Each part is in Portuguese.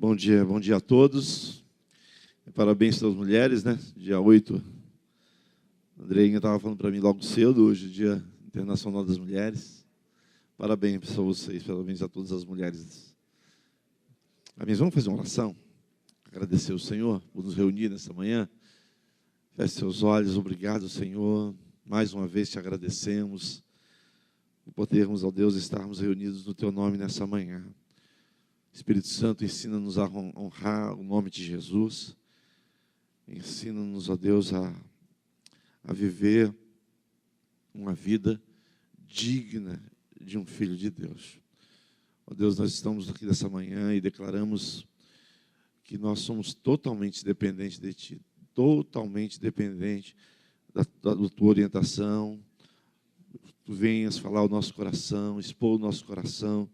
Bom dia a todos. Parabéns para as mulheres, né? Dia 8. A Andreinha estava falando para mim logo cedo, hoje é Dia Internacional das Mulheres. Parabéns para vocês, parabéns a todas as mulheres. Amém? Vamos fazer uma oração? Agradecer ao Senhor por nos reunir nessa manhã. Feche seus olhos, obrigado, Senhor. Mais uma vez te agradecemos por podermos, ó Deus, estarmos reunidos no Teu nome nessa manhã. Espírito Santo, ensina-nos a honrar o nome de Jesus. Ensina-nos, ó Deus, a viver uma vida digna de um filho de Deus. Ó Deus, nós estamos aqui nessa manhã e declaramos que nós somos totalmente dependentes de Ti. Totalmente dependente da Tua orientação. Tu venhas falar o nosso coração, expor o nosso coração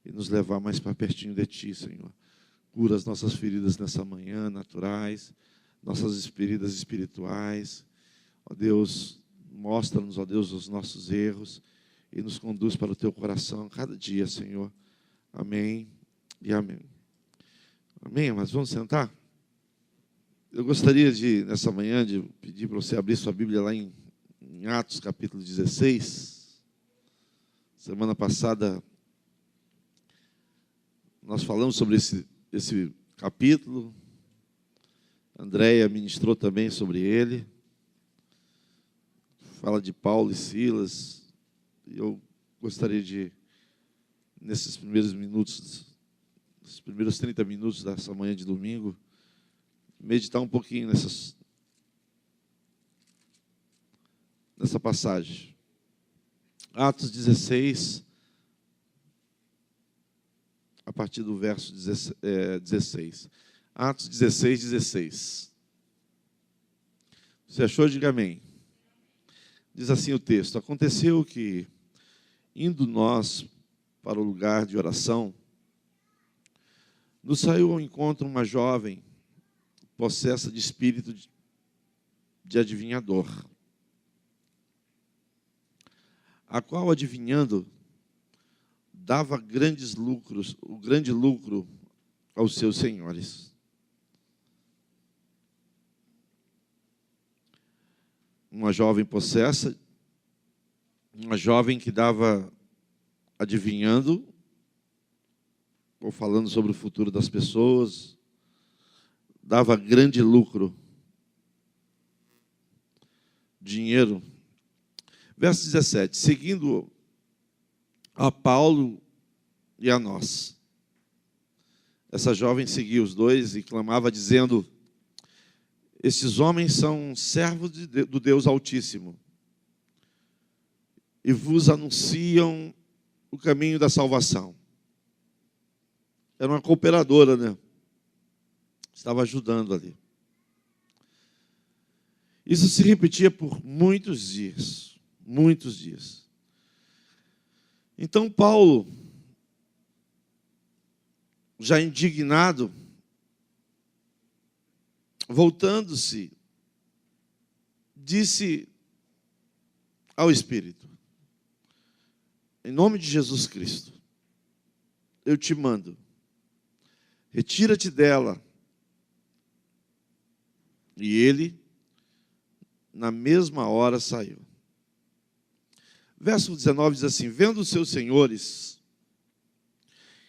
e nos levar mais para pertinho de Ti, Senhor. Cura as nossas feridas nessa manhã, naturais, nossas feridas espirituais. Ó Deus, mostra-nos, ó Deus, os nossos erros e nos conduz para o Teu coração cada dia, Senhor. Amém e amém. Amém, mas vamos sentar? Eu gostaria de, nessa manhã, de pedir para você abrir sua Bíblia lá em Atos, capítulo 16. Semana passada, nós falamos sobre esse capítulo. A Andréia ministrou também sobre ele. Fala de Paulo e Silas. Eu gostaria de, nesses primeiros minutos, nos primeiros 30 minutos dessa manhã de domingo, meditar um pouquinho nessa passagem. Atos 16, a partir do verso 16. Atos 16, 16. Você achou? Diga amém. Diz assim o texto: aconteceu que, indo nós para o lugar de oração, nos saiu ao encontro uma jovem possessa de espírito de adivinhador, a qual, adivinhando, dava o grande lucro aos seus senhores. Uma jovem possessa, uma jovem que dava, adivinhando, ou falando sobre o futuro das pessoas, dava grande lucro, dinheiro. Verso 17, seguindo a Paulo e a nós. Essa jovem seguia os dois e clamava, dizendo: estes homens são servos do Deus Altíssimo e vos anunciam o caminho da salvação. Era uma cooperadora, né? Estava ajudando ali. Isso se repetia por muitos dias. Muitos dias. Então Paulo, já indignado, voltando-se, disse ao Espírito: em nome de Jesus Cristo, eu te mando, retira-te dela. E ele, na mesma hora, saiu. Verso 19 diz assim: vendo os seus senhores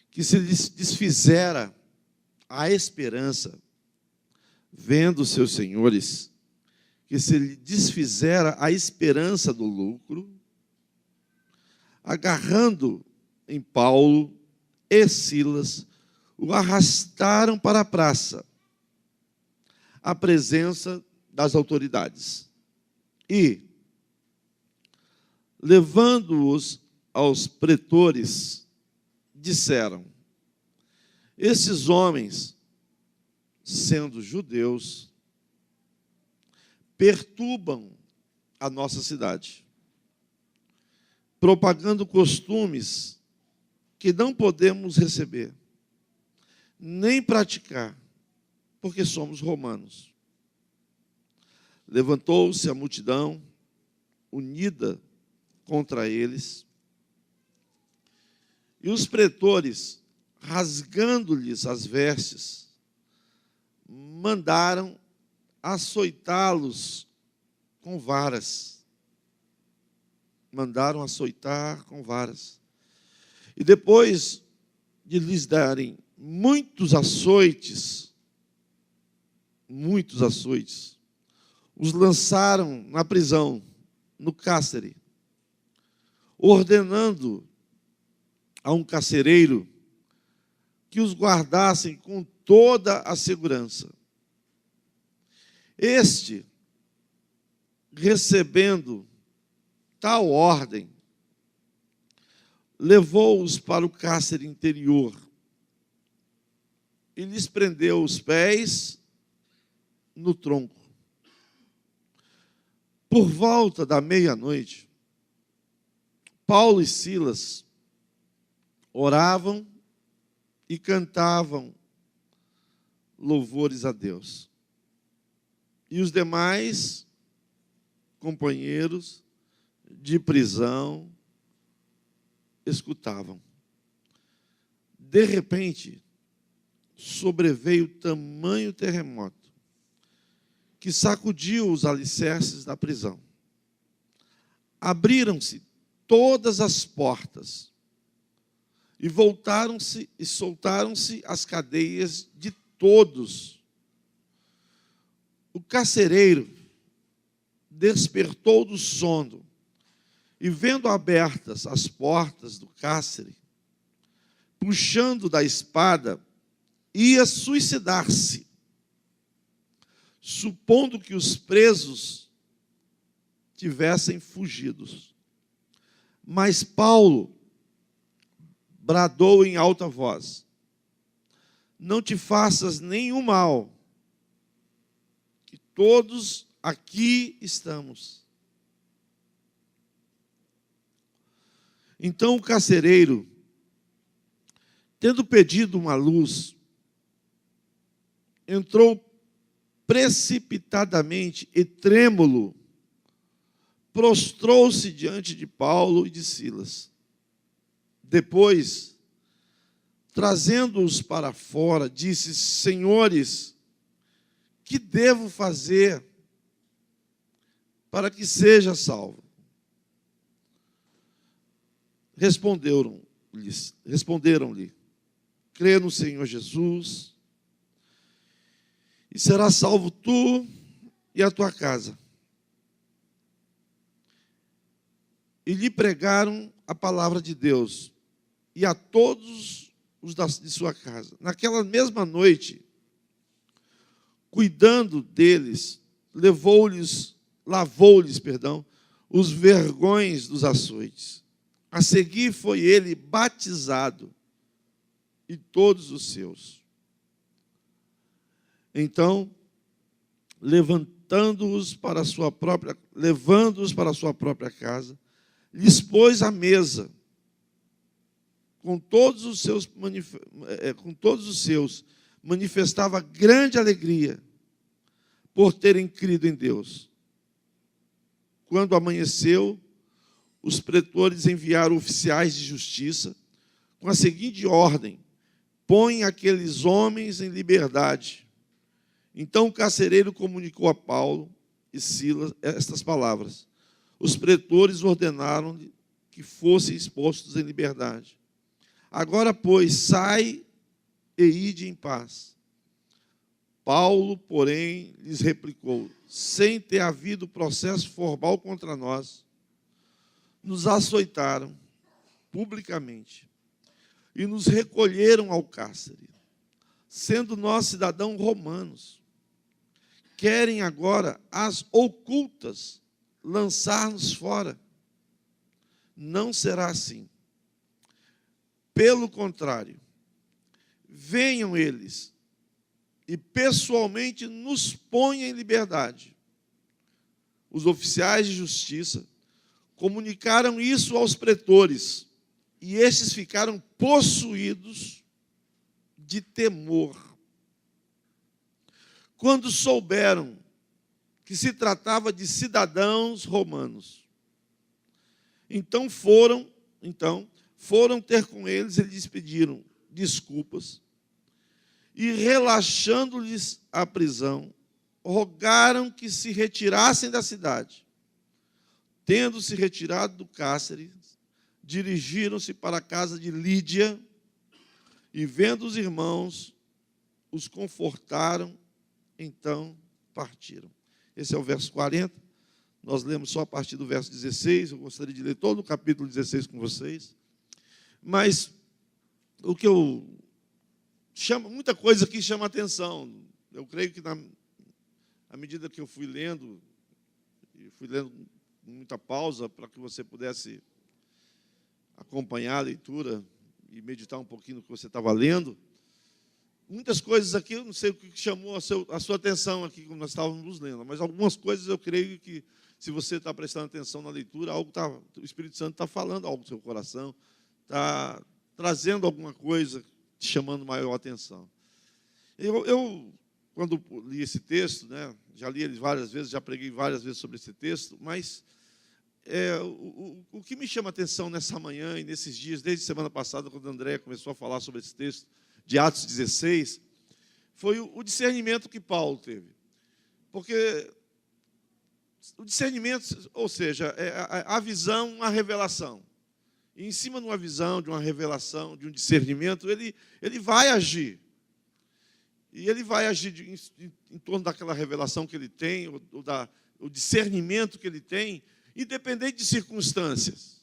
que se lhes desfizera a esperança, vendo os seus senhores que se lhe desfizera a esperança do lucro, agarrando em Paulo e Silas, o arrastaram para a praça, à presença das autoridades. E, levando-os aos pretores, disseram: esses homens, sendo judeus, perturbam a nossa cidade, propagando costumes que não podemos receber, nem praticar, porque somos romanos. Levantou-se a multidão, unida contra eles, e os pretores, rasgando-lhes as vestes, mandaram açoitá-los com varas. Mandaram açoitar com varas. E depois de lhes darem muitos açoites, os lançaram na prisão, no cárcere, ordenando a um carcereiro que os guardassem com toda a segurança. Este, recebendo tal ordem, levou-os para o cárcere interior e lhes prendeu os pés no tronco. Por volta da meia-noite, Paulo e Silas oravam e cantavam louvores a Deus. E os demais companheiros de prisão escutavam. De repente, sobreveio tamanho terremoto que sacudiu os alicerces da prisão. Abriram-se todas as portas e voltaram-se e soltaram-se as cadeias de todos. O carcereiro despertou do sono e, vendo abertas as portas do cárcere, puxando da espada, ia suicidar-se, supondo que os presos tivessem fugido. Mas Paulo bradou em alta voz: não te faças nenhum mal, que todos aqui estamos. Então o carcereiro, tendo pedido uma luz, entrou precipitadamente e trêmulo, prostrou-se diante de Paulo e de Silas. Depois, trazendo-os para fora, disse: senhores, que devo fazer para que seja salvo? Responderam-lhe: crê no Senhor Jesus, e serás salvo tu e a tua casa. E lhe pregaram a palavra de Deus, e a todos os de sua casa. Naquela mesma noite, cuidando deles, lavou-lhes, os vergões dos açoites. A seguir foi ele batizado, e todos os seus. Então, levando-os para a sua própria casa, lhes pôs à mesa com todos os seus, manifestava grande alegria por terem crido em Deus. Quando amanheceu, os pretores enviaram oficiais de justiça com a seguinte ordem: põe aqueles homens em liberdade. Então o carcereiro comunicou a Paulo e Silas estas palavras. Os pretores ordenaram-lhe que fossem expostos em liberdade. Agora, pois, sai e ide em paz. Paulo, porém, lhes replicou: sem ter havido processo formal contra nós, nos açoitaram publicamente e nos recolheram ao cárcere, sendo nós cidadãos romanos. Querem agora, às ocultas, lançar-nos fora. Não será assim. Pelo contrário, venham eles e pessoalmente nos ponham em liberdade. Os oficiais de justiça comunicaram isso aos pretores, e estes ficaram possuídos de temor. Quando souberam que se tratava de cidadãos romanos, então foram ter com eles e lhes pediram: desculpas e, relaxando-lhes a prisão, rogaram que se retirassem da cidade. Tendo se retirado do cárcere, dirigiram-se para a casa de Lídia e, vendo os irmãos, os confortaram, então partiram. Esse é o verso 40. Nós lemos só a partir do verso 16. Eu gostaria de ler todo o capítulo 16 com vocês. Mas o que eu chamo, muita coisa aqui chama atenção. Eu creio que à medida que eu fui lendo com muita pausa para que você pudesse acompanhar a leitura e meditar um pouquinho no que você estava lendo, muitas coisas aqui, eu não sei o que chamou a sua atenção aqui quando nós estávamos lendo, mas algumas coisas eu creio que, se você está prestando atenção na leitura, o Espírito Santo está falando algo no seu coração, está trazendo alguma coisa, te chamando maior atenção. Eu quando li esse texto, né, já li ele várias vezes, já preguei várias vezes sobre esse texto, mas o que me chama a atenção nessa manhã e nesses dias, desde semana passada, quando a Andréia começou a falar sobre esse texto de Atos 16, foi o discernimento que Paulo teve. Porque o discernimento, ou seja, é a visão, a revelação. E em cima de uma visão, de uma revelação, de um discernimento, ele vai agir. E ele vai agir em torno daquela revelação que ele tem, o discernimento que ele tem, independente de circunstâncias.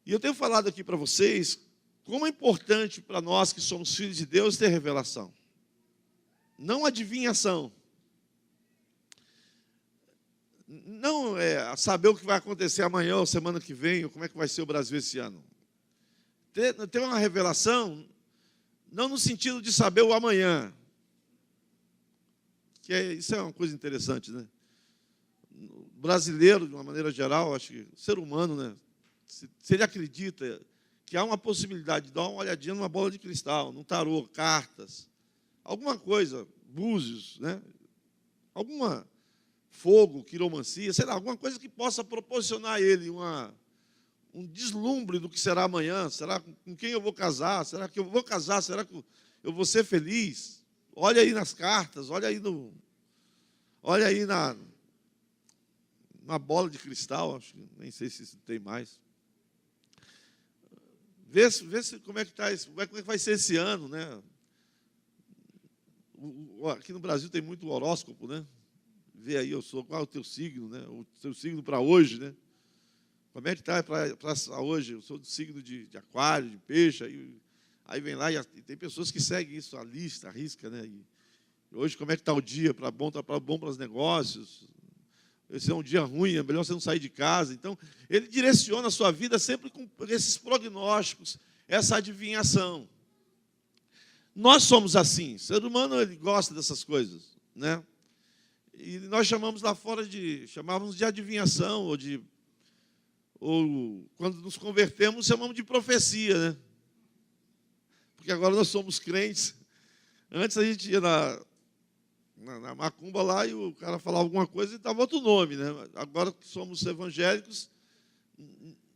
E eu tenho falado aqui para vocês como é importante para nós que somos filhos de Deus ter revelação. Não adivinhação. Não é saber o que vai acontecer amanhã ou semana que vem, ou como é que vai ser o Brasil esse ano. Ter uma revelação, não no sentido de saber o amanhã. Isso é uma coisa interessante, né? O brasileiro, de uma maneira geral, acho que o ser humano, né? Se ele acredita que há uma possibilidade de dar uma olhadinha numa bola de cristal, num tarô, cartas, alguma coisa, búzios, né? Alguma fogo, quiromancia, sei lá, alguma coisa que possa proporcionar a ele um deslumbre do que será amanhã. Será com quem eu vou casar? Será que eu vou casar? Será que eu vou ser feliz? Olha aí nas cartas, olha aí na bola de cristal, acho que nem sei se isso tem mais. Vê se como é que está isso, como é que vai ser esse ano, né? Aqui no Brasil tem muito horóscopo, né? Vê aí, qual é o teu signo, né? O teu signo para hoje, né? Como é que está para hoje? Eu sou do signo de aquário, de peixe, aí vem lá e tem pessoas que seguem isso, a lista, a risca, né? E hoje, como é que está o dia? Para bom para os negócios. Esse é um dia ruim, é melhor você não sair de casa. Então, ele direciona a sua vida sempre com esses prognósticos, essa adivinhação. Nós somos assim. O ser humano, ele gosta dessas coisas, né? E nós chamamos lá fora chamávamos de adivinhação, ou quando nos convertemos, chamamos de profecia, né? Porque agora nós somos crentes. Antes a gente ia na macumba lá e o cara falava alguma coisa e dava outro nome, né? Agora que somos evangélicos,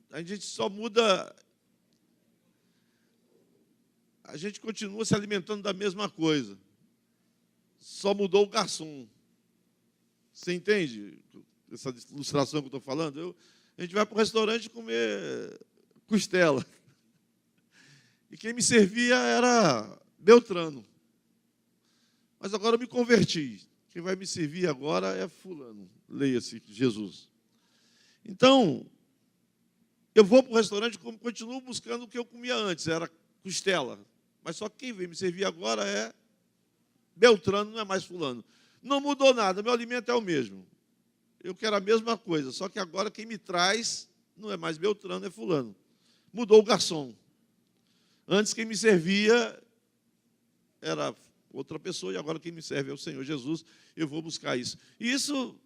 a gente só muda, a gente continua se alimentando da mesma coisa. Só mudou o garçom. Você entende essa ilustração que eu estou falando? A gente vai para o restaurante comer costela. E quem me servia era Beltrano. Mas agora eu me converti. Quem vai me servir agora é fulano. Leia-se, Jesus. Então, eu vou para o restaurante e continuo buscando o que eu comia antes. Era costela. Mas só que quem vem me servir agora é Beltrano, não é mais fulano. Não mudou nada, meu alimento é o mesmo. Eu quero a mesma coisa, só que agora quem me traz não é mais Beltrano, é fulano. Mudou o garçom. Antes quem me servia era outra pessoa, e agora quem me serve é o Senhor Jesus. Eu vou buscar isso. E isso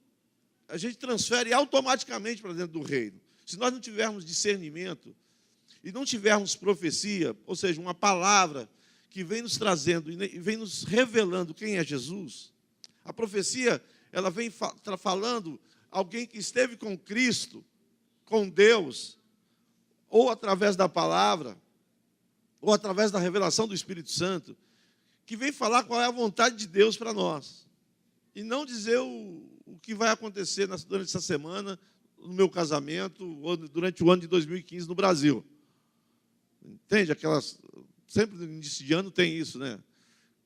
a gente transfere automaticamente para dentro do reino. Se nós não tivermos discernimento e não tivermos profecia, ou seja, uma palavra que vem nos trazendo e vem nos revelando quem é Jesus. A profecia, ela vem falando alguém que esteve com Cristo, com Deus, ou através da palavra, ou através da revelação do Espírito Santo, que vem falar qual é a vontade de Deus para nós. E não dizer o que vai acontecer durante essa semana, no meu casamento, ou durante o ano de 2015 no Brasil. Entende? Sempre no início de ano tem isso, né?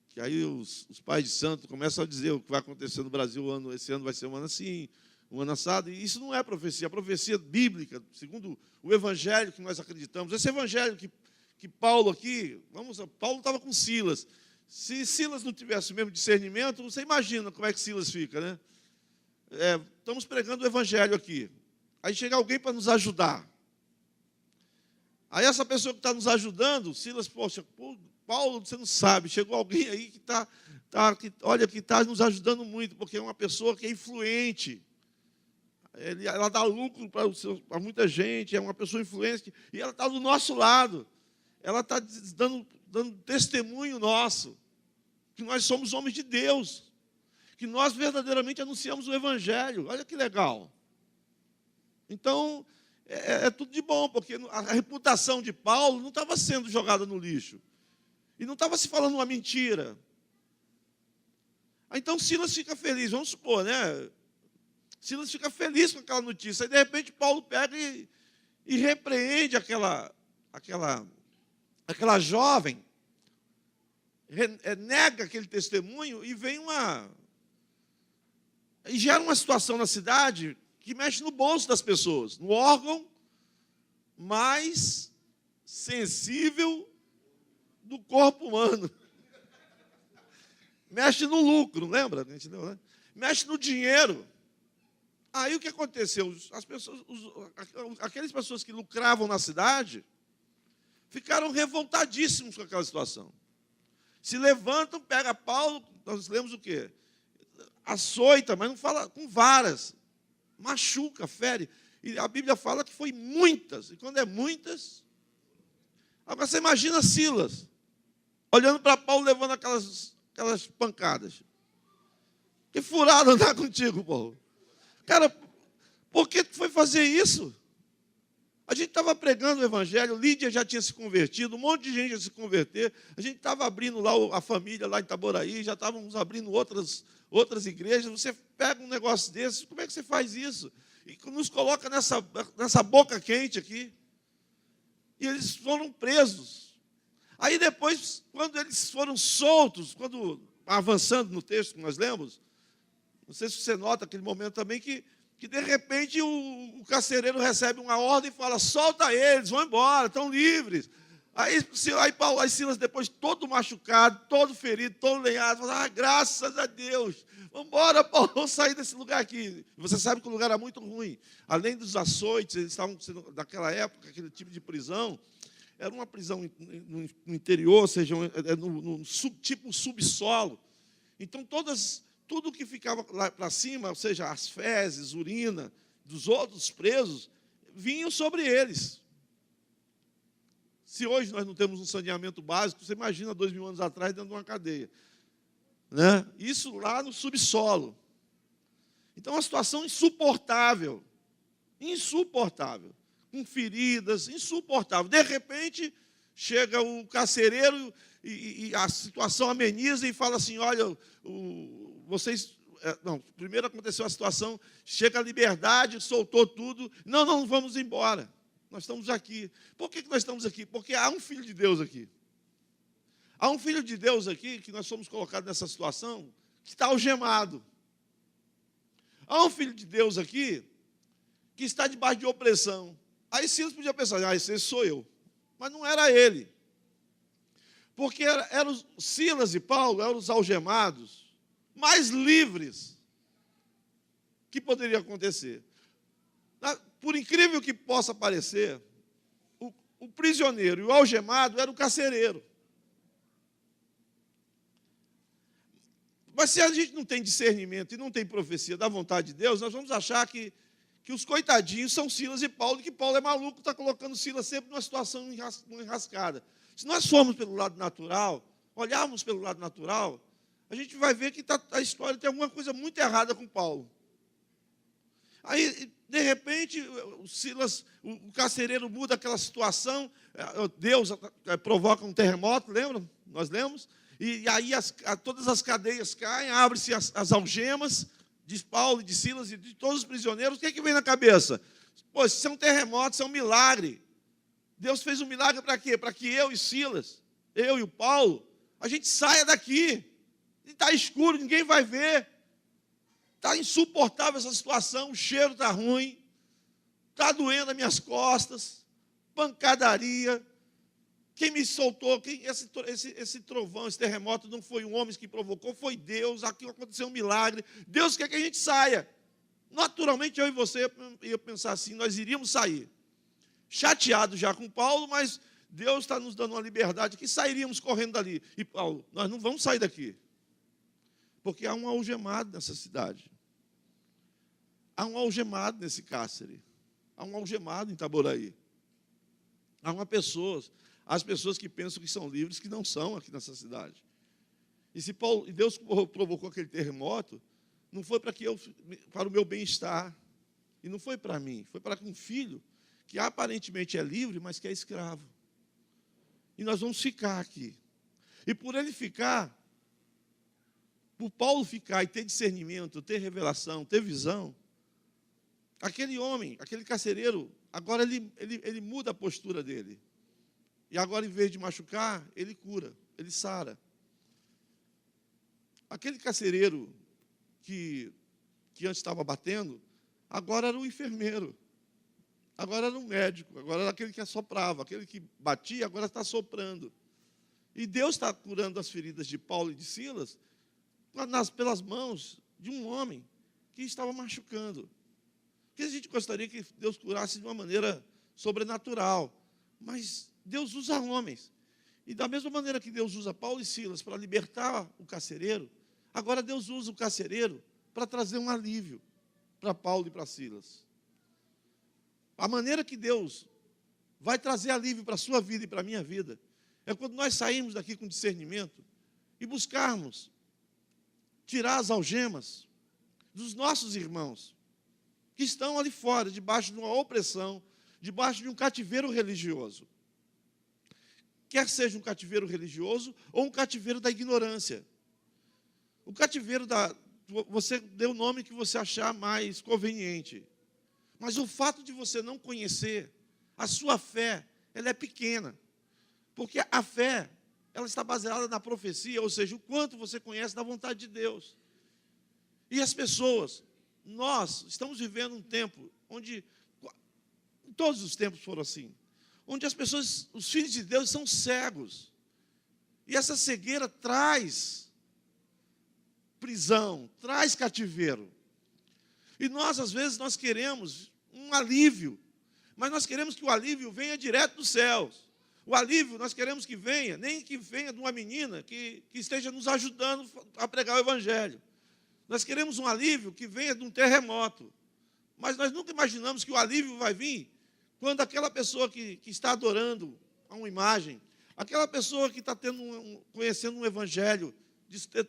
Que aí os pais de santo começam a dizer o que vai acontecer no Brasil, esse ano vai ser um ano assim, um ano assado. E isso não é profecia. A profecia bíblica, segundo o evangelho que nós acreditamos, esse evangelho que Paulo aqui, Paulo estava com Silas. Se Silas não tivesse o mesmo discernimento, você imagina como é que Silas fica, né? Estamos pregando o evangelho aqui. Aí chega alguém para nos ajudar. Aí essa pessoa que está nos ajudando, Silas, poxa, Paulo, você não sabe, chegou alguém aí que está nos ajudando muito, porque é uma pessoa que é influente. Ela dá lucro para muita gente, é uma pessoa influente, e ela está do nosso lado. Ela está dando testemunho nosso, que nós somos homens de Deus, que nós verdadeiramente anunciamos o Evangelho. Olha que legal. Então, é tudo de bom, porque a reputação de Paulo não estava sendo jogada no lixo. E não estava se falando uma mentira. Então, Silas fica feliz, vamos supor, né? Silas fica feliz com aquela notícia. Aí, de repente, Paulo pega e repreende aquela jovem, nega aquele testemunho e e gera uma situação na cidade que mexe no bolso das pessoas, no órgão mais sensível do corpo humano. Mexe no lucro, lembra? Mexe no dinheiro. Aí o que aconteceu? Aquelas pessoas que lucravam na cidade ficaram revoltadíssimos com aquela situação. Se levantam, pega Paulo, nós lemos o quê? Açoita, mas não fala com varas. Machuca, fere. E a Bíblia fala que foi muitas. E quando é muitas... Agora você imagina Silas, olhando para Paulo, levando aquelas pancadas. Que furado andar contigo, Paulo. Cara, por que tu foi fazer isso? A gente estava pregando o Evangelho, Lídia já tinha se convertido, um monte de gente ia se converter, a gente estava abrindo lá a família lá em Itaboraí, já estávamos abrindo outras igrejas. Você pega um negócio desse, como é que você faz isso? E nos coloca nessa boca quente aqui. E eles foram presos. Aí depois, quando eles foram soltos, avançando no texto que nós lemos, não sei se você nota aquele momento também que de repente o carcereiro recebe uma ordem e fala: solta eles, vão embora, estão livres. Aí Silas, depois todo machucado, todo ferido, todo lenhado, fala: graças a Deus, vamos embora, Paulo, vamos sair desse lugar aqui. Você sabe que o lugar era muito ruim. Além dos açoites, eles estavam sendo, naquela época, aquele tipo de prisão, era uma prisão no interior, ou seja, tipo subsolo. Então, tudo que ficava lá para cima, ou seja, as fezes, urina dos outros presos, vinham sobre eles. Se hoje nós não temos um saneamento básico, você imagina 2000 anos atrás dentro de uma cadeia. Né? Isso lá no subsolo. Então, uma situação insuportável. Insuportável. Com feridas, insuportável. De repente, chega o carcereiro e a situação ameniza e fala assim: olha, vocês... Não, primeiro aconteceu a situação, chega a liberdade, soltou tudo. Não vamos embora. Nós estamos aqui. Por que nós estamos aqui? Porque há um Filho de Deus aqui. Há um Filho de Deus aqui, que nós somos colocados nessa situação, que está algemado. Há um Filho de Deus aqui, que está debaixo de opressão. Aí Silas podia pensar: esse sou eu. Mas não era ele. Porque eram Silas e Paulo, eram os algemados mais livres que poderia acontecer. Por incrível que possa parecer, o prisioneiro e o algemado era o carcereiro. Mas se a gente não tem discernimento e não tem profecia da vontade de Deus, nós vamos achar que os coitadinhos são Silas e Paulo, e que Paulo é maluco, está colocando Silas sempre numa situação enrascada. Se nós formos pelo lado natural, olharmos pelo lado natural, a gente vai ver que a história tem alguma coisa muito errada com Paulo. Aí, de repente, o Silas, o carcereiro muda aquela situação, Deus provoca um terremoto, lembram? Nós lemos? E aí todas as cadeias caem, abrem-se as algemas de Paulo e de Silas e de todos os prisioneiros. O que vem na cabeça? Pô, isso é um terremoto, isso é um milagre. Deus fez um milagre para quê? Para que eu e Silas, eu e o Paulo, a gente saia daqui. Está escuro, ninguém vai ver. Está insuportável essa situação, o cheiro está ruim, está doendo as minhas costas, pancadaria. Quem me soltou, esse trovão, esse terremoto, não foi um homem que provocou, foi Deus. Aqui aconteceu um milagre. Deus quer que a gente saia. Naturalmente, eu e você ia pensar assim, nós iríamos sair. Chateados já com Paulo, mas Deus está nos dando uma liberdade que sairíamos correndo dali. E Paulo, nós não vamos sair daqui. Porque há um algemado nessa cidade. Há um algemado nesse cárcere. Há um algemado em Itaboraí. Há as pessoas que pensam que são livres, que não são aqui nessa cidade. E Deus provocou aquele terremoto, não foi para o meu bem-estar, e não foi para mim, foi para um filho que aparentemente é livre, mas que é escravo. E nós vamos ficar aqui. E por ele ficar, por Paulo ficar e ter discernimento, ter revelação, ter visão, aquele homem, aquele carcereiro, agora ele muda a postura dele. E agora, em vez de machucar, ele cura, ele sara. Aquele carcereiro que antes estava batendo, agora era um enfermeiro. Agora era um médico, agora era aquele que assoprava, aquele que batia, agora está soprando. E Deus está curando as feridas de Paulo e de Silas pelas mãos de um homem que estava machucando. Porque a gente gostaria que Deus curasse de uma maneira sobrenatural, mas Deus usa homens. E da mesma maneira que Deus usa Paulo e Silas para libertar o carcereiro, agora Deus usa o carcereiro para trazer um alívio para Paulo e para Silas. A maneira que Deus vai trazer alívio para a sua vida e para a minha vida é quando nós sairmos daqui com discernimento e buscarmos tirar as algemas dos nossos irmãos que estão ali fora, debaixo de uma opressão, debaixo de um cativeiro religioso. Quer seja um cativeiro religioso ou um cativeiro da ignorância. O cativeiro você dê o nome que você achar mais conveniente. Mas o fato de você não conhecer, a sua fé, ela é pequena. Porque a fé, ela está baseada na profecia, ou seja, o quanto você conhece da vontade de Deus. E as pessoas, nós estamos vivendo um tempo onde, todos os tempos foram assim, onde as pessoas, os filhos de Deus são cegos. E essa cegueira traz prisão, traz cativeiro. E nós, às vezes, nós queremos um alívio, mas nós queremos que o alívio venha direto dos céus. O alívio, nós queremos que venha, nem que venha de uma menina que esteja nos ajudando a pregar o Evangelho. Nós queremos um alívio que venha de um terremoto. Mas nós nunca imaginamos que o alívio vai vir quando aquela pessoa que está adorando a uma imagem, aquela pessoa que está conhecendo um Evangelho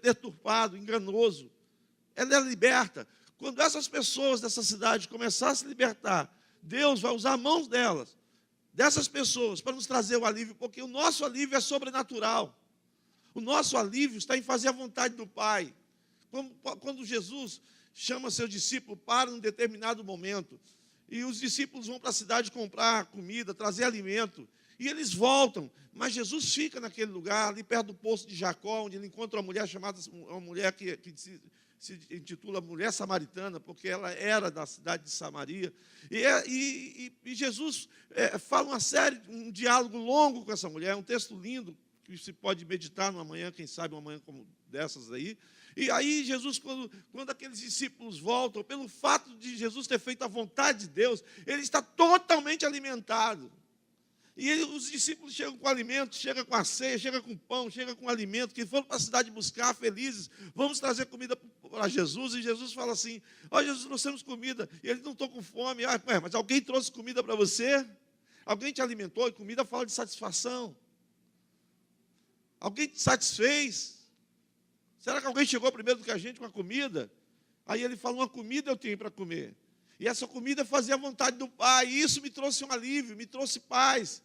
deturpado, enganoso, ela é liberta. Quando essas pessoas dessa cidade começarem a se libertar, Deus vai usar a mãos dessas pessoas, para nos trazer o alívio, porque o nosso alívio é sobrenatural. O nosso alívio está em fazer a vontade do Pai. Quando Jesus chama seu discípulo para um determinado momento, e os discípulos vão para a cidade comprar comida, trazer alimento, e eles voltam, mas Jesus fica naquele lugar, ali perto do poço de Jacó, onde ele encontra uma mulher chamada, uma mulher que se intitula Mulher Samaritana, porque ela era da cidade de Samaria. E Jesus fala um diálogo longo com essa mulher, um texto lindo, que se pode meditar numa manhã, quem sabe uma manhã como dessas aí. E aí Jesus, quando aqueles discípulos voltam, pelo fato de Jesus ter feito a vontade de Deus, ele está totalmente alimentado. E os discípulos chegam com alimento, chegam com a ceia, chegam com pão, chegam com alimento, que foram para a cidade buscar, felizes, vamos trazer comida para Jesus. E Jesus fala assim, Jesus, nós temos comida. E eles não estão com fome. Mas alguém trouxe comida para você? Alguém te alimentou? E comida fala de satisfação. Alguém te satisfez? Será que alguém chegou primeiro do que a gente com a comida? Aí ele fala, uma comida eu tenho para comer. E essa comida fazia a vontade do Pai. E isso me trouxe um alívio, me trouxe paz.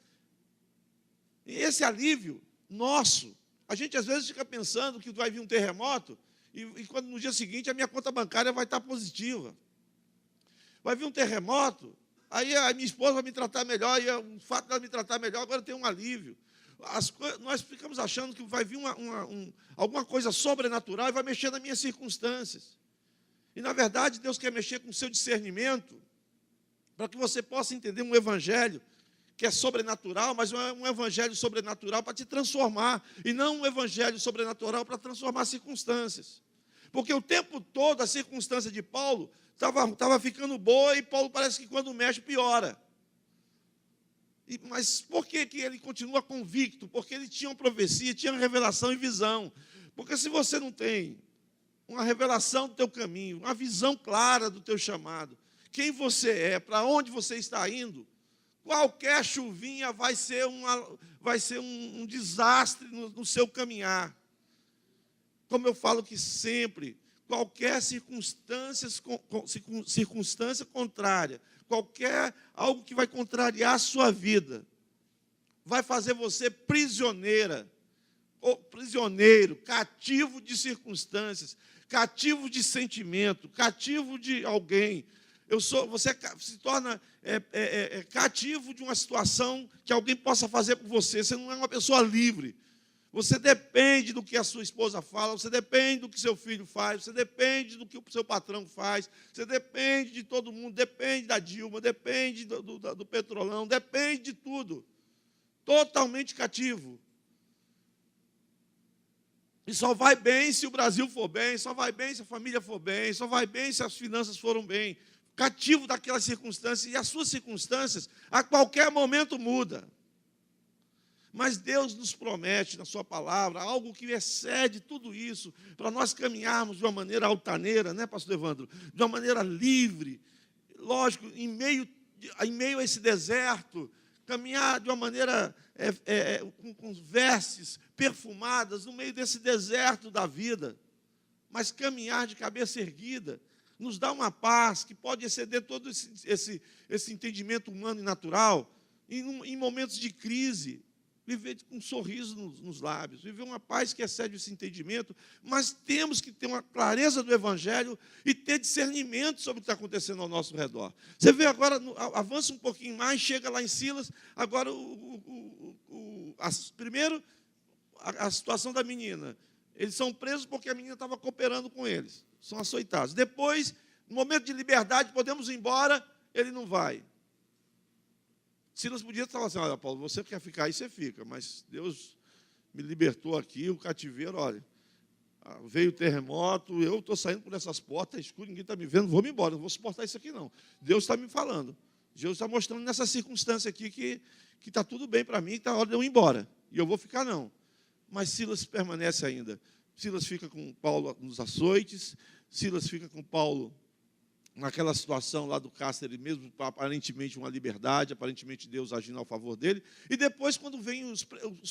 E esse alívio nosso, a gente às vezes fica pensando que vai vir um terremoto e quando no dia seguinte a minha conta bancária vai estar positiva. Vai vir um terremoto, aí a minha esposa vai me tratar melhor, e o fato dela me tratar melhor, agora tem um alívio. Nós ficamos achando que vai vir alguma coisa sobrenatural e vai mexer nas minhas circunstâncias. E, na verdade, Deus quer mexer com o seu discernimento, para que você possa entender um evangelho que é sobrenatural, mas é um evangelho sobrenatural para te transformar, e não um evangelho sobrenatural para transformar circunstâncias. Porque o tempo todo a circunstância de Paulo estava ficando boa, e Paulo parece que quando mexe, piora. Mas por que ele continua convicto? Porque ele tinha uma profecia, tinha uma revelação e visão. Porque se você não tem uma revelação do teu caminho, uma visão clara do teu chamado, quem você é, para onde você está indo, qualquer chuvinha vai ser um desastre no seu caminhar. Como eu falo que sempre, qualquer circunstância contrária, algo que vai contrariar a sua vida, vai fazer você prisioneira, ou prisioneiro, cativo de circunstâncias, cativo de sentimento, cativo de alguém. Você se torna cativo de uma situação que alguém possa fazer por você. Você não é uma pessoa livre. Você depende do que a sua esposa fala, você depende do que seu filho faz, você depende do que o seu patrão faz, você depende de todo mundo, depende da Dilma, depende do Petrolão, depende de tudo. Totalmente cativo. E só vai bem se o Brasil for bem, só vai bem se a família for bem, só vai bem se as finanças foram bem. Cativo daquelas circunstâncias, e as suas circunstâncias a qualquer momento mudam. Mas Deus nos promete na sua palavra algo que excede tudo isso, para nós caminharmos de uma maneira altaneira, né, pastor Evandro? De uma maneira livre, lógico, em meio a esse deserto, caminhar de uma maneira com vestes perfumadas no meio desse deserto da vida, mas caminhar de cabeça erguida, nos dá uma paz que pode exceder todo esse entendimento humano e natural, em momentos de crise, viver com um sorriso nos lábios, viver uma paz que excede esse entendimento, mas temos que ter uma clareza do Evangelho e ter discernimento sobre o que está acontecendo ao nosso redor. Você vê agora, avança um pouquinho mais, chega lá em Silas, agora, primeiro, a situação da menina. Eles são presos porque a menina estava cooperando com eles, são açoitados. Depois, no momento de liberdade, podemos ir embora, ele não vai. Silas podia falar assim: olha, Paulo, você quer ficar aí, você fica, mas Deus me libertou aqui, o cativeiro, olha, veio o terremoto, eu estou saindo por essas portas, escuro, ninguém está me vendo, vou me embora, não vou suportar isso aqui não. Deus está me falando, Deus está mostrando nessa circunstância aqui que está tudo bem para mim, está a hora de eu ir embora, e eu vou ficar não. Mas Silas permanece ainda. Silas fica com Paulo nos açoites, Silas fica com Paulo naquela situação lá do cárcere mesmo, aparentemente uma liberdade, aparentemente Deus agindo ao favor dele. E depois, quando vêm os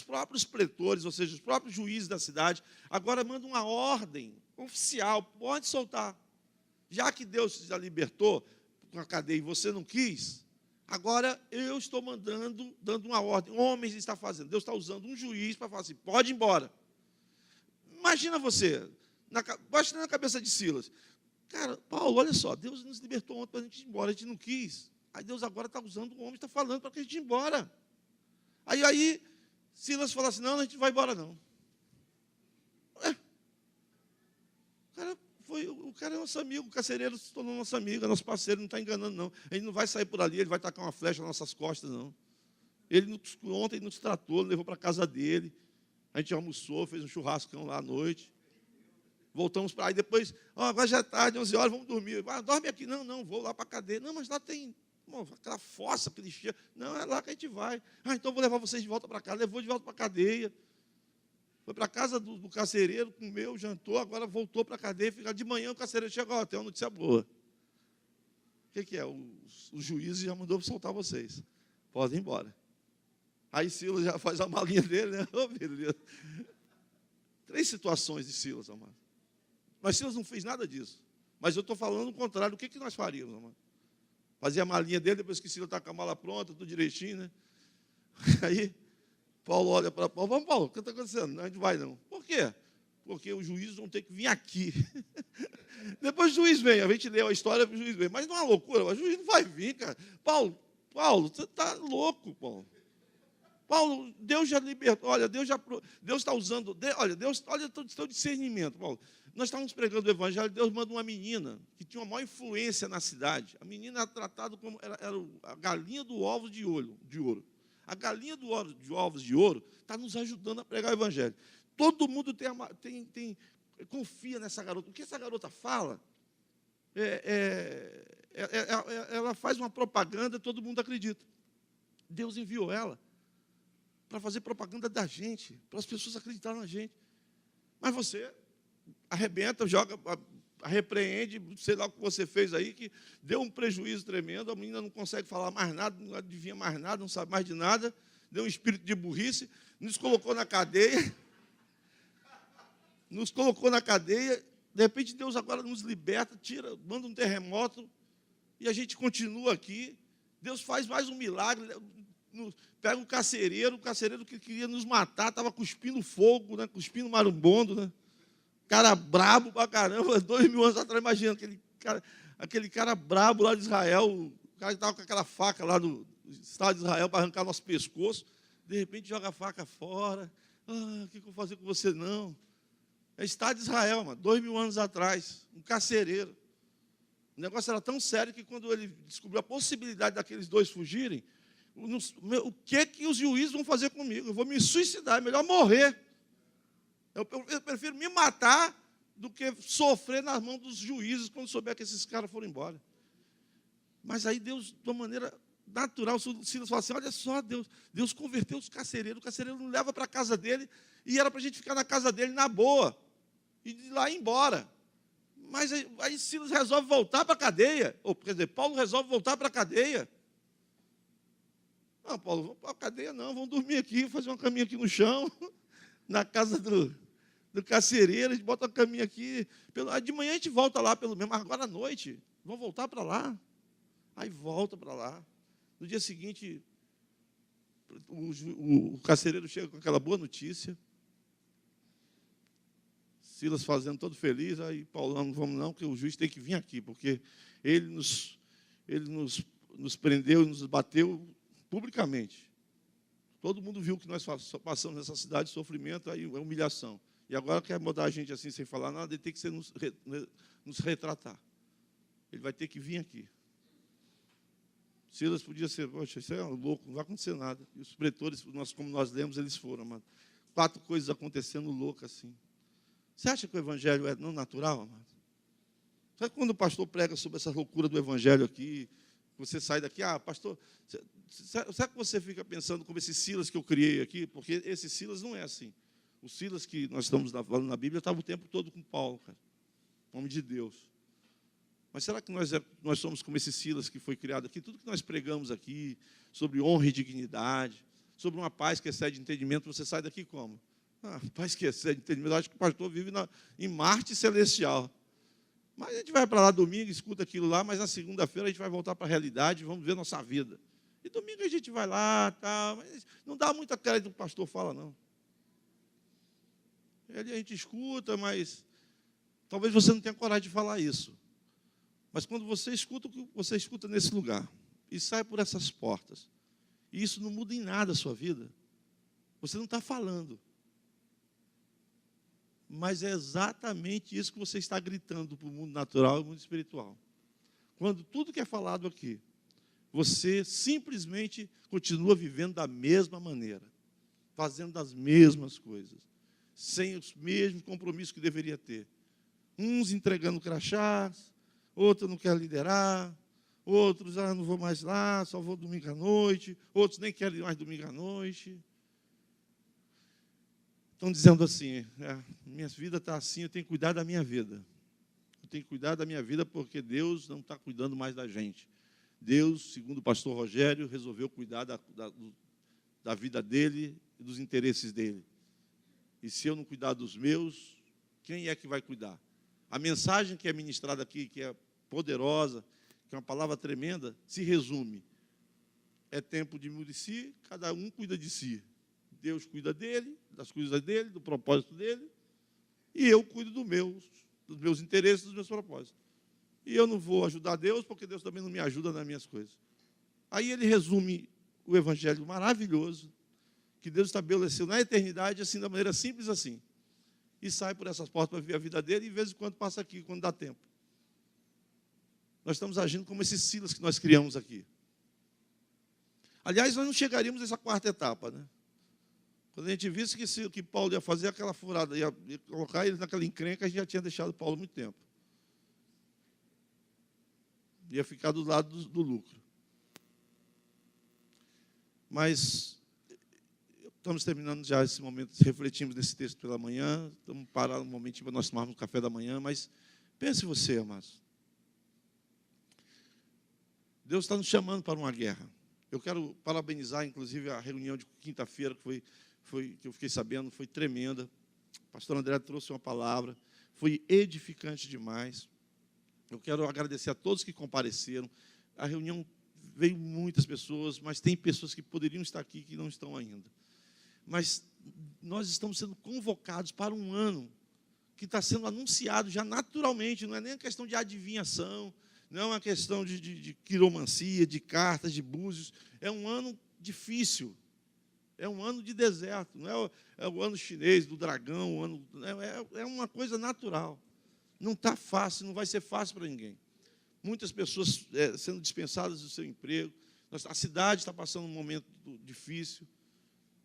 próprios pretores, ou seja, os próprios juízes da cidade, agora mandam uma ordem oficial: pode soltar. Já que Deus já libertou com a cadeia e você não quis, agora eu estou dando uma ordem. Homens está fazendo. Deus está usando um juiz para falar assim: pode ir embora. Imagina você, baixa na cabeça de Silas. Cara, Paulo, olha só, Deus nos libertou ontem para a gente ir embora, a gente não quis. Aí Deus agora está usando o homem, está falando para que a gente ir embora. Aí Silas fala assim: não, a gente não vai embora não. O cara é nosso amigo, o carcereiro se tornou nosso amigo, é nosso parceiro, não está enganando não. Ele não vai sair por ali, ele vai tacar uma flecha nas nossas costas, não. Ontem nos tratou, levou para a casa dele, a gente almoçou, fez um churrascão lá à noite. Voltamos para aí, depois, agora já é tarde, 11 horas, vamos dormir. Dorme aqui. Não, vou lá para a cadeia. Não, mas lá tem aquela fossa, aquele cheiro. Não, é lá que a gente vai. Então vou levar vocês de volta para casa. Levou de volta para a cadeia. Foi para a casa do carcereiro, comeu, jantou, agora voltou para a cadeia. Fica de manhã, o carcereiro chegou: tem uma notícia boa. O que é? O juiz já mandou soltar vocês. Podem ir embora. Aí Silas já faz a malinha dele, né? Oh, meu Deus. 3 situações de Silas, amado. Mas Silas não fez nada disso. Mas eu estou falando o contrário. O que nós faríamos, amado? Fazia a malinha dele, depois que Silas está com a mala pronta, tudo direitinho, né? Aí, Paulo olha para Paulo, vamos, Paulo, o que está acontecendo? Não, a gente vai não. Por quê? Porque os juízes vão ter que vir aqui. Depois o juiz vem, a gente leu a história, o juiz vem. Mas não é uma loucura, o juiz não vai vir, cara. Paulo, você está louco, Paulo. Paulo, Deus já libertou, olha, Deus está usando, olha o seu discernimento, Paulo. Nós estávamos pregando o evangelho, Deus manda uma menina que tinha uma maior influência na cidade. A menina era tratada como, era a galinha do ovo de ouro. A galinha do ovos de ouro está nos ajudando a pregar o evangelho. Todo mundo confia nessa garota. O que essa garota fala, ela faz uma propaganda, todo mundo acredita. Deus enviou ela para fazer propaganda da gente, para as pessoas acreditarem na gente. Mas você arrebenta, joga, repreende, sei lá o que você fez aí, que deu um prejuízo tremendo, a menina não consegue falar mais nada, não adivinha mais nada, não sabe mais de nada, deu um espírito de burrice, nos colocou na cadeia, de repente Deus agora nos liberta, manda um terremoto, e a gente continua aqui, Deus faz mais um milagre, pega um carcereiro que queria nos matar, estava cuspindo fogo, né, cuspindo marimbondo, né? Cara brabo pra caramba, 2000 anos atrás, imagina, aquele cara brabo lá de Israel, o cara que estava com aquela faca lá do Estado de Israel para arrancar nosso pescoço, de repente joga a faca fora, o que eu vou fazer com você não? É Estado de Israel, mano, 2000 anos atrás, um carcereiro. O negócio era tão sério que quando ele descobriu a possibilidade daqueles dois fugirem, o que os juízes vão fazer comigo? Eu vou me suicidar, é melhor morrer. Eu prefiro me matar do que sofrer nas mãos dos juízes quando souber que esses caras foram embora. Mas aí Deus, de uma maneira natural, Silas fala assim, olha só, Deus converteu os carcereiros, o carcereiro não leva para a casa dele, e era para a gente ficar na casa dele na boa, e de lá ir embora. Mas aí Silas resolve voltar para a cadeia, quer dizer, Paulo resolve voltar para a cadeia. Não, Paulo, vamos para a cadeia não, vamos dormir aqui, fazer uma caminha aqui no chão, na casa do carcereiro, a gente bota uma caminha aqui, de manhã a gente volta lá pelo menos, mas agora à noite, vamos voltar para lá. Aí volta para lá. No dia seguinte, o carcereiro chega com aquela boa notícia, Silas fazendo todo feliz, aí Paulão, não vamos não, que o juiz tem que vir aqui, porque ele nos prendeu e nos bateu publicamente. Todo mundo viu que nós passamos nessa cidade de sofrimento, aí é humilhação. E agora quer mudar a gente assim, sem falar nada, ele tem que nos retratar. Ele vai ter que vir aqui. Silas podia ser, poxa, isso é louco, não vai acontecer nada. E os pretores, como nós lemos, eles foram, amado. 4 coisas acontecendo loucas assim. Você acha que o evangelho é não natural, amado? Sabe quando o pastor prega sobre essa loucura do evangelho aqui, você sai daqui, pastor, sabe que você fica pensando como esse Silas que eu criei aqui? Porque esse Silas não é assim. O Silas que nós estamos falando na Bíblia estava o tempo todo com Paulo, cara. Homem de Deus. Mas será que nós somos como esse Silas que foi criado aqui? Tudo que nós pregamos aqui, sobre honra e dignidade, sobre uma paz que excede entendimento, você sai daqui como? Paz que excede entendimento. Eu acho que o pastor vive em Marte celestial. Mas a gente vai para lá domingo, escuta aquilo lá, mas na segunda-feira a gente vai voltar para a realidade e vamos ver nossa vida. E domingo a gente vai lá, tá, mas não dá muita crédito do que o pastor fala, não. A gente escuta, mas talvez você não tenha coragem de falar isso. Mas quando você escuta o que você escuta nesse lugar e sai por essas portas, e isso não muda em nada a sua vida, você não está falando. Mas é exatamente isso que você está gritando para o mundo natural e o mundo espiritual. Quando tudo que é falado aqui, você simplesmente continua vivendo da mesma maneira, fazendo as mesmas coisas, sem os mesmos compromissos que deveria ter. Uns entregando crachás, outros não querem liderar, outros, não vou mais lá, só vou domingo à noite, outros nem querem ir mais domingo à noite. Estão dizendo assim, minha vida está assim, eu tenho que cuidar da minha vida. Eu tenho que cuidar da minha vida porque Deus não está cuidando mais da gente. Deus, segundo o pastor Rogério, resolveu cuidar da vida dele e dos interesses dele. E se eu não cuidar dos meus, quem é que vai cuidar? A mensagem que é ministrada aqui, que é poderosa, que é uma palavra tremenda, se resume. É tempo de murici, cada um cuida de si. Deus cuida dele, das coisas dele, do propósito dele, e eu cuido dos meus interesses, dos meus propósitos. E eu não vou ajudar Deus, porque Deus também não me ajuda nas minhas coisas. Aí ele resume o evangelho maravilhoso, que Deus estabeleceu na eternidade, assim, da maneira simples assim. E sai por essas portas para viver a vida dele, e de vez em quando passa aqui, quando dá tempo. Nós estamos agindo como esses Silas que nós criamos aqui. Aliás, nós não chegaríamos nessa quarta etapa, né? Quando a gente visse que Paulo ia fazer aquela furada, ia colocar eles naquela encrenca, a gente já tinha deixado Paulo há muito tempo. Ia ficar do lado do lucro. Mas estamos terminando já esse momento, refletimos nesse texto pela manhã, estamos parados um momentinho para nós tomarmos um café da manhã, mas pense você, amados. Deus está nos chamando para uma guerra. Eu quero parabenizar, inclusive, a reunião de quinta-feira, que eu fiquei sabendo, foi tremenda. O pastor André trouxe uma palavra, foi edificante demais. Eu quero agradecer a todos que compareceram. A reunião veio muitas pessoas, mas tem pessoas que poderiam estar aqui que não estão ainda. Mas nós estamos sendo convocados para um ano que está sendo anunciado já naturalmente, não é nem uma questão de adivinhação, não é uma questão de quiromancia, de cartas, de búzios. É um ano difícil, é um ano de deserto, não é o ano chinês, do dragão, é uma coisa natural. Não está fácil, não vai ser fácil para ninguém. Muitas pessoas sendo dispensadas do seu emprego. A cidade está passando um momento difícil.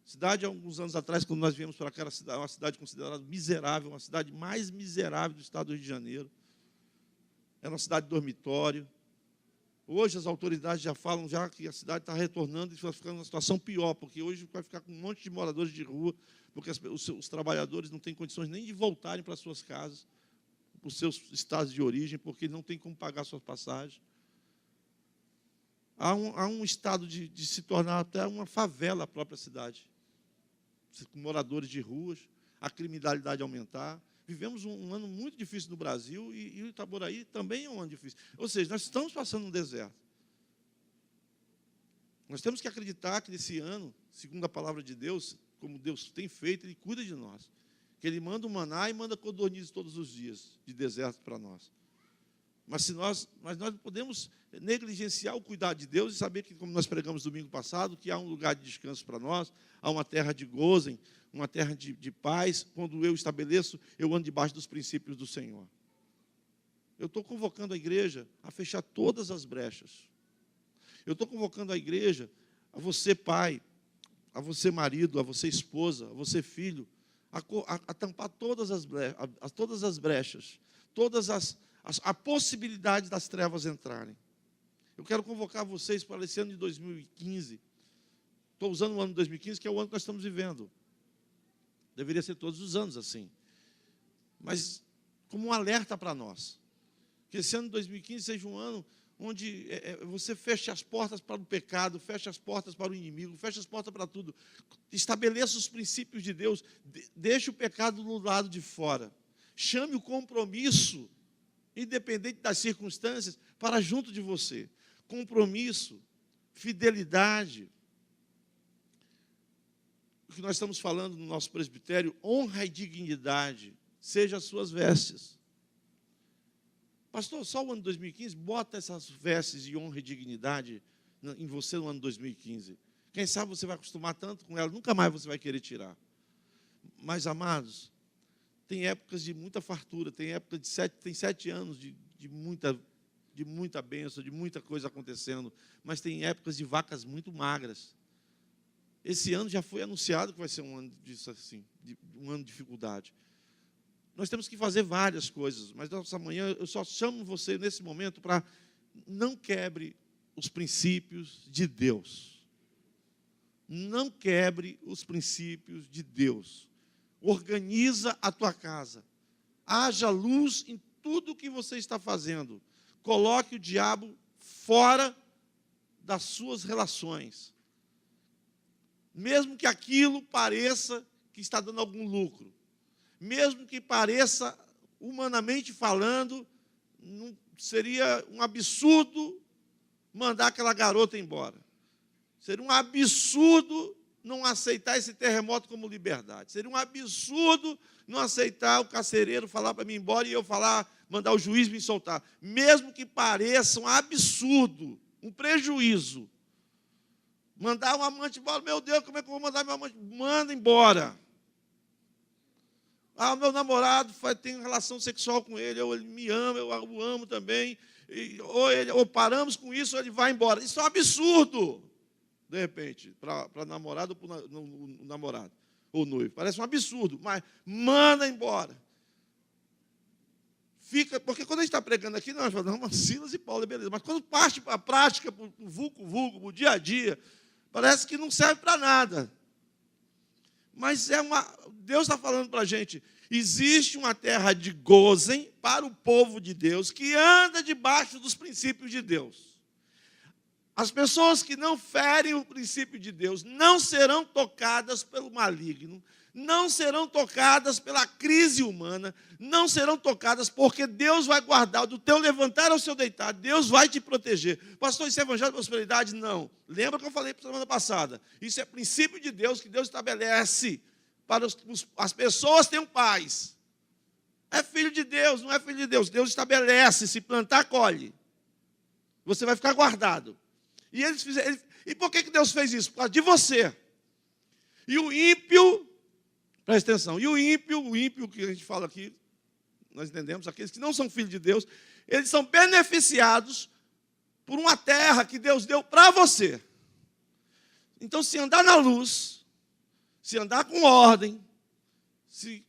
A cidade, há alguns anos atrás, quando nós viemos para cá, era uma cidade considerada miserável, uma cidade mais miserável do estado do Rio de Janeiro. Era uma cidade dormitório. Hoje as autoridades já falam que a cidade está retornando e vai ficar numa situação pior, porque hoje vai ficar com um monte de moradores de rua, porque os trabalhadores não têm condições nem de voltarem para suas casas, para os seus estados de origem, porque não tem como pagar suas passagens. Há um estado de se tornar até uma favela a própria cidade, com moradores de ruas, a criminalidade aumentar. Vivemos um ano muito difícil no Brasil e o Itaboraí também é um ano difícil. Ou seja, nós estamos passando um deserto. Nós temos que acreditar que nesse ano, segundo a palavra de Deus, como Deus tem feito, Ele cuida de nós. Que Ele manda o maná e manda codornizes todos os dias de deserto para nós. Mas nós não podemos negligenciar o cuidado de Deus e saber que, como nós pregamos domingo passado, que há um lugar de descanso para nós, há uma terra de gozem, uma terra de paz. Quando eu estabeleço, eu ando debaixo dos princípios do Senhor. Eu estou convocando a igreja a fechar todas as brechas. Eu estou convocando a igreja, a você pai, a você marido, a você esposa, a você filho, a tampar todas as brechas, a possibilidade das trevas entrarem. Eu quero convocar vocês para esse ano de 2015. Estou usando o ano de 2015, que é o ano que nós estamos vivendo. Deveria ser todos os anos assim. Mas como um alerta para nós. Que esse ano de 2015 seja um ano onde você feche as portas para o pecado, feche as portas para o inimigo, feche as portas para tudo. Estabeleça os princípios de Deus. Deixe o pecado do lado de fora. Chame o compromisso, independente das circunstâncias, para junto de você. Compromisso, fidelidade. O que nós estamos falando no nosso presbitério, honra e dignidade, seja as suas vestes. Pastor, só o ano de 2015, bota essas vestes de honra e dignidade em você no ano de 2015. Quem sabe você vai acostumar tanto com ela, nunca mais você vai querer tirar. Mas, amados, tem épocas de muita fartura, tem época de 7 anos de muita bênção, de muita coisa acontecendo, mas tem épocas de vacas muito magras. Esse ano já foi anunciado que vai ser um ano disso assim, um ano de dificuldade. Nós temos que fazer várias coisas, mas nessa manhã eu só chamo você nesse momento para não quebre os princípios de Deus. Não quebre os princípios de Deus. Organiza a tua casa. Haja luz em tudo que você está fazendo. Coloque o diabo fora das suas relações. Mesmo que aquilo pareça que está dando algum lucro. Mesmo que pareça, humanamente falando, seria um absurdo mandar aquela garota embora. Seria um absurdo não aceitar esse terremoto como liberdade. Seria um absurdo não aceitar o carcereiro falar para mim ir embora e eu mandar o juiz me soltar. Mesmo que pareça um absurdo, um prejuízo. Mandar um amante embora, meu Deus, como é que eu vou mandar meu amante? Manda embora. O meu namorado tem relação sexual com ele, ou ele me ama, eu o amo também. Ou paramos com isso, ou ele vai embora. Isso é um absurdo, de repente, para namorado ou para o namorado, ou noivo. Parece um absurdo, mas manda embora. Porque quando a gente está pregando aqui, nós falamos, Silas e Paulo, beleza. Mas quando parte para a prática, para o vulco-vulco, para o dia a dia, parece que não serve para nada. Mas Deus está falando para a gente, existe uma terra de gozem para o povo de Deus, que anda debaixo dos princípios de Deus. As pessoas que não ferem o princípio de Deus não serão tocadas pelo maligno, não serão tocadas pela crise humana, não serão tocadas porque Deus vai guardar do teu levantar ao seu deitar, Deus vai te proteger. Pastor, isso é evangelho de prosperidade? Não. Lembra que eu falei semana passada? Isso é princípio de Deus que Deus estabelece para as pessoas terem paz. É filho de Deus, não é filho de Deus. Deus estabelece, se plantar, colhe. Você vai ficar guardado. E por que Deus fez isso? Por causa de você. E o ímpio, presta atenção, e o ímpio que a gente fala aqui, nós entendemos, aqueles que não são filhos de Deus, eles são beneficiados por uma terra que Deus deu para você. Então, se andar na luz, se andar com ordem, se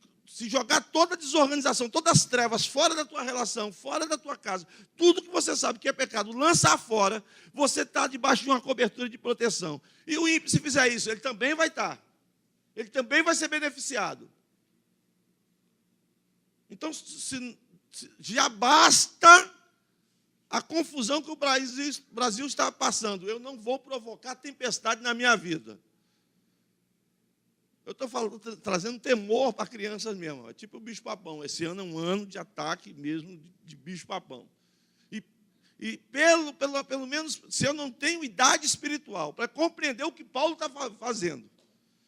jogar toda a desorganização, todas as trevas fora da tua relação, fora da tua casa, tudo que você sabe que é pecado, lançar fora, você está debaixo de uma cobertura de proteção. E o ímpio, se fizer isso, ele também vai estar. Ele também vai ser beneficiado. Então, já basta a confusão que o Brasil está passando. Eu não vou provocar tempestade na minha vida. Eu estou trazendo temor para crianças mesmo. É tipo o bicho-papão. Esse ano é um ano de ataque mesmo de bicho-papão. E pelo menos, se eu não tenho idade espiritual para compreender o que Paulo está fazendo,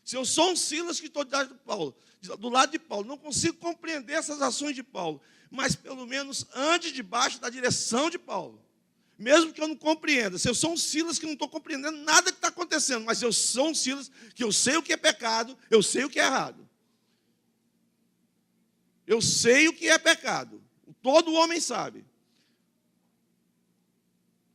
se eu sou um Silas que estou do lado de Paulo, não consigo compreender essas ações de Paulo, mas pelo menos ande debaixo da direção de Paulo. Mesmo que eu não compreenda, se eu sou um Silas que não estou compreendendo nada que está acontecendo, mas eu sou um Silas que eu sei o que é pecado, eu sei o que é errado. Eu sei o que é pecado. Todo homem sabe.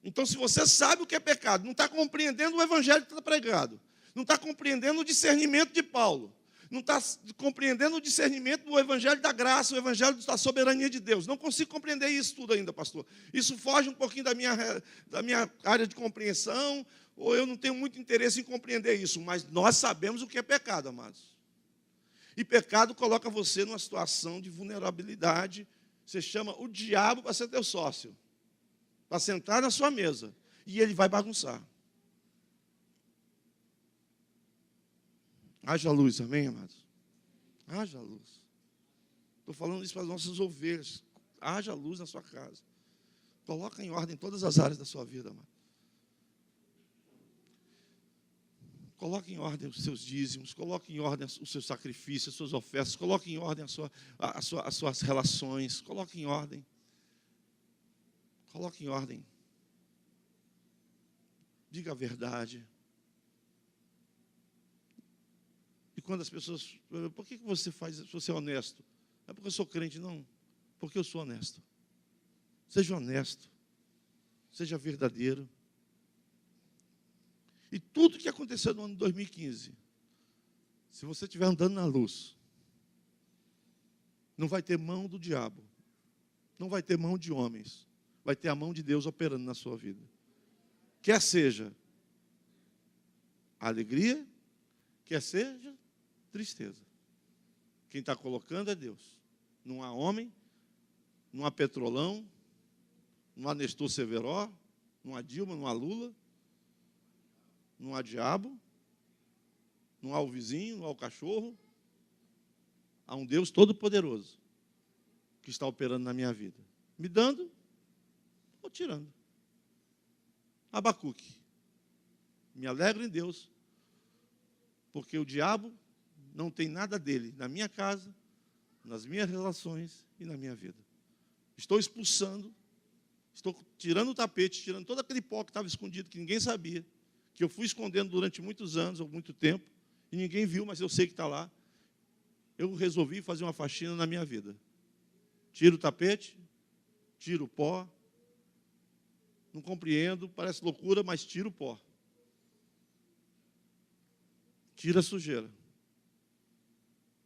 Então, se você sabe o que é pecado, não está compreendendo o evangelho que está pregado, não está compreendendo o discernimento de Paulo, não está compreendendo o discernimento do evangelho da graça, o evangelho da soberania de Deus. Não consigo compreender isso tudo ainda, pastor. Isso foge um pouquinho da minha área de compreensão, ou eu não tenho muito interesse em compreender isso, mas nós sabemos o que é pecado, amados. E pecado coloca você numa situação de vulnerabilidade. Você chama o diabo para ser teu sócio, para sentar na sua mesa, e ele vai bagunçar. Haja luz, amém, amados? Haja luz. Estou falando isso para as nossas ovelhas. Haja luz na sua casa. Coloca em ordem todas as áreas da sua vida, amado. Coloque em ordem os seus dízimos, coloque em ordem os seus sacrifícios, as suas ofertas, coloque em ordem as suas relações, coloque em ordem. Coloque em ordem. Diga a verdade. E quando as pessoas... Por que você faz isso? Você é honesto? É porque eu sou crente? Não. Porque eu sou honesto. Seja honesto. Seja verdadeiro. E tudo que aconteceu no ano de 2015, se você estiver andando na luz, não vai ter mão do diabo. Não vai ter mão de homens. Vai ter a mão de Deus operando na sua vida. Quer seja alegria, quer seja tristeza. Quem está colocando é Deus. Não há homem, não há Petrolão, não há Nestor Severó, não há Dilma, não há Lula, não há diabo, não há o vizinho, não há o cachorro. Há um Deus todo-poderoso que está operando na minha vida. Me dando tirando. Abacuque. Me alegro em Deus, porque o diabo não tem nada dele na minha casa, nas minhas relações e na minha vida. Estou expulsando, estou tirando o tapete, tirando todo aquele pó que estava escondido, que ninguém sabia, que eu fui escondendo durante muitos anos, ou muito tempo, e ninguém viu, mas eu sei que está lá. Eu resolvi fazer uma faxina na minha vida. Tiro o tapete, tiro o pó. Não compreendo, parece loucura, mas tiro o pó. Tira a sujeira.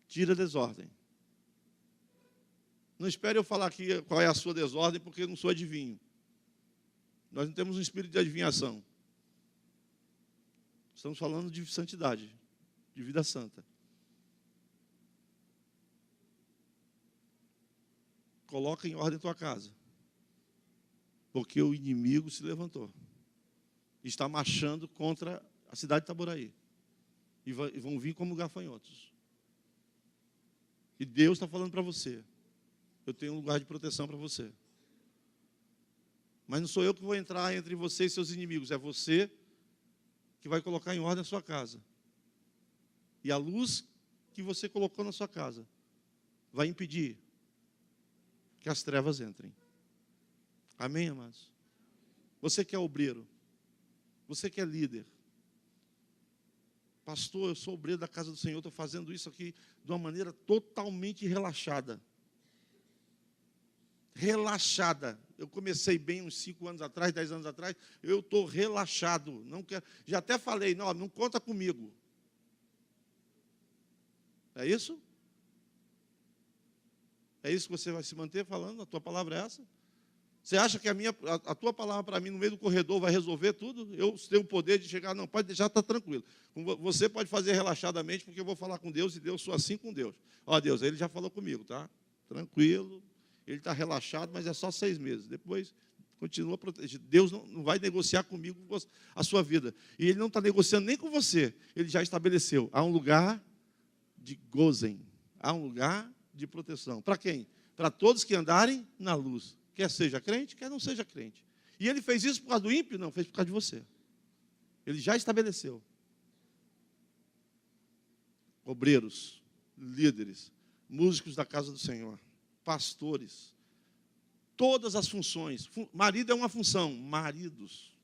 Tira a desordem. Não espere eu falar aqui qual é a sua desordem, porque eu não sou adivinho. Nós não temos um espírito de adivinhação. Estamos falando de santidade, de vida santa. Coloca em ordem a tua casa, porque o inimigo se levantou. Está marchando contra a cidade de Itaboraí. E vão vir como gafanhotos. E Deus está falando para você: eu tenho um lugar de proteção para você. Mas não sou eu que vou entrar entre você e seus inimigos. É você que vai colocar em ordem a sua casa. E a luz que você colocou na sua casa vai impedir que as trevas entrem. Amém, amados? Você que é obreiro, você que é líder, pastor, eu sou obreiro da casa do Senhor, estou fazendo isso aqui de uma maneira totalmente relaxada. Relaxada. Eu comecei bem uns 5 anos atrás, 10 anos atrás, eu estou relaxado. Não quero, já até falei, não conta comigo. É isso? É isso que você vai se manter falando? A tua palavra é essa? Você acha que a tua palavra para mim no meio do corredor vai resolver tudo? Eu tenho o poder de chegar, não, pode deixar, está tranquilo. Você pode fazer relaxadamente, porque eu vou falar com Deus, e Deus sou assim com Deus. Ó, Deus, ele já falou comigo, tá? Tranquilo, ele está relaxado, mas é só 6 meses. Depois, continua protegido. Deus não vai negociar comigo a sua vida. E ele não está negociando nem com você. Ele já estabeleceu. Há um lugar de gozen. Há um lugar de proteção. Para quem? Para todos que andarem na luz. Quer seja crente, quer não seja crente. E ele fez isso por causa do ímpio? Não, fez por causa de você. Ele já estabeleceu. Obreiros, líderes, músicos da casa do Senhor, pastores, todas as funções. Marido é uma função, maridos.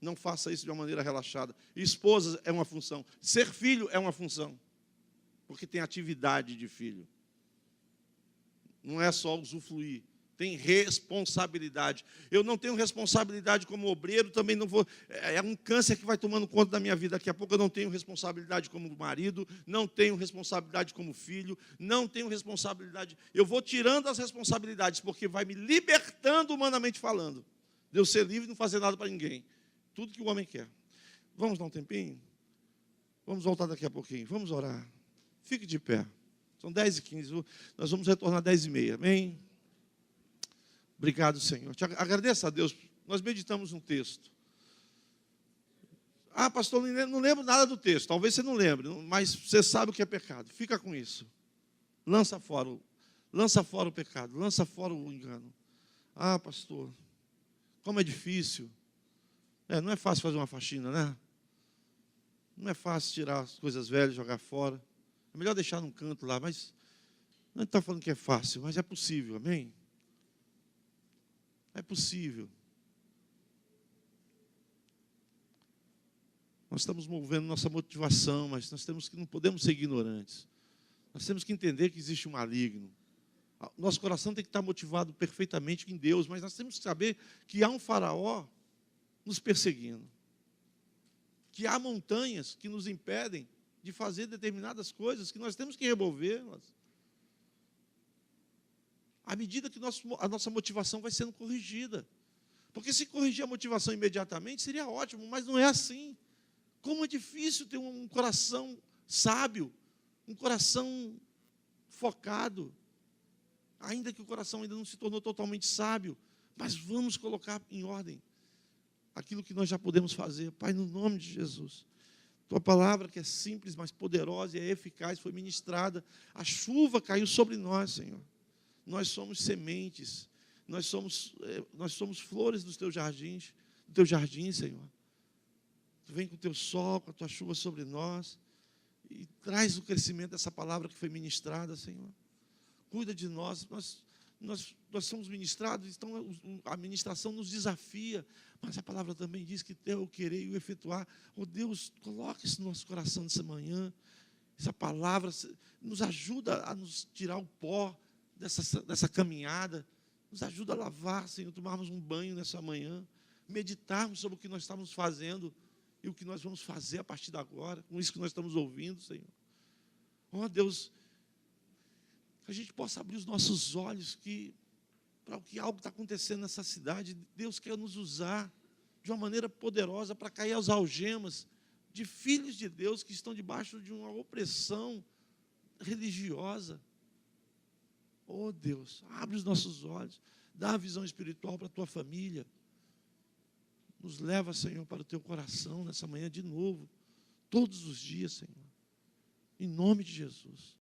Não faça isso de uma maneira relaxada. Esposas é uma função. Ser filho é uma função. Porque tem atividade de filho. Não é só usufruir. Tem responsabilidade. Eu não tenho responsabilidade como obreiro, também não vou. É um câncer que vai tomando conta da minha vida. Daqui a pouco eu não tenho responsabilidade como marido, não tenho responsabilidade como filho, não tenho responsabilidade. Eu vou tirando as responsabilidades, porque vai me libertando humanamente falando. De eu ser livre e não fazer nada para ninguém. Tudo que o homem quer. Vamos dar um tempinho? Vamos voltar daqui a pouquinho. Vamos orar. Fique de pé. São 10h15. Nós vamos retornar 10h30. Amém? Obrigado, Senhor. Te agradeço a Deus. Nós meditamos um texto. Ah, pastor, não lembro nada do texto. Talvez você não lembre, mas você sabe o que é pecado. Fica com isso. Lança fora o pecado. Lança fora o engano. Ah, pastor, como é difícil. Não é fácil fazer uma faxina, né? Não é fácil tirar as coisas velhas e jogar fora. É melhor deixar num canto lá, mas não está falando que é fácil, mas é possível, amém? É possível. Nós estamos movendo nossa motivação, mas não podemos ser ignorantes. Nós temos que entender que existe um maligno. Nosso coração tem que estar motivado perfeitamente em Deus, mas nós temos que saber que há um faraó nos perseguindo. Que há montanhas que nos impedem de fazer determinadas coisas, que nós temos que removê-las. À medida que a nossa motivação vai sendo corrigida. Porque se corrigir a motivação imediatamente, seria ótimo, mas não é assim. Como é difícil ter um coração sábio, um coração focado, ainda que o coração ainda não se tornou totalmente sábio, mas vamos colocar em ordem aquilo que nós já podemos fazer. Pai, no nome de Jesus, Tua palavra que é simples, mas poderosa e é eficaz, foi ministrada, a chuva caiu sobre nós, Senhor. Nós somos sementes, nós somos flores dos teus jardins, Senhor. Tu vem com o teu sol, com a tua chuva sobre nós, e traz o crescimento dessa palavra que foi ministrada, Senhor. Cuida de nós, nós somos ministrados, então a ministração nos desafia, mas a palavra também diz que eu querer e o efetuar. Oh Deus, coloque isso no nosso coração nessa manhã. Essa palavra nos ajuda a nos tirar o pó dessa caminhada, nos ajuda a lavar, Senhor, tomarmos um banho nessa manhã, meditarmos sobre o que nós estamos fazendo e o que nós vamos fazer a partir de agora, com isso que nós estamos ouvindo, Senhor. Oh Deus, que a gente possa abrir os nossos olhos para o que algo está acontecendo nessa cidade. Deus quer nos usar de uma maneira poderosa para cair aos algemas de filhos de Deus que estão debaixo de uma opressão religiosa. Oh Deus, abre os nossos olhos, dá a visão espiritual para a tua família. Nos leva, Senhor, para o teu coração nessa manhã de novo, todos os dias, Senhor. Em nome de Jesus.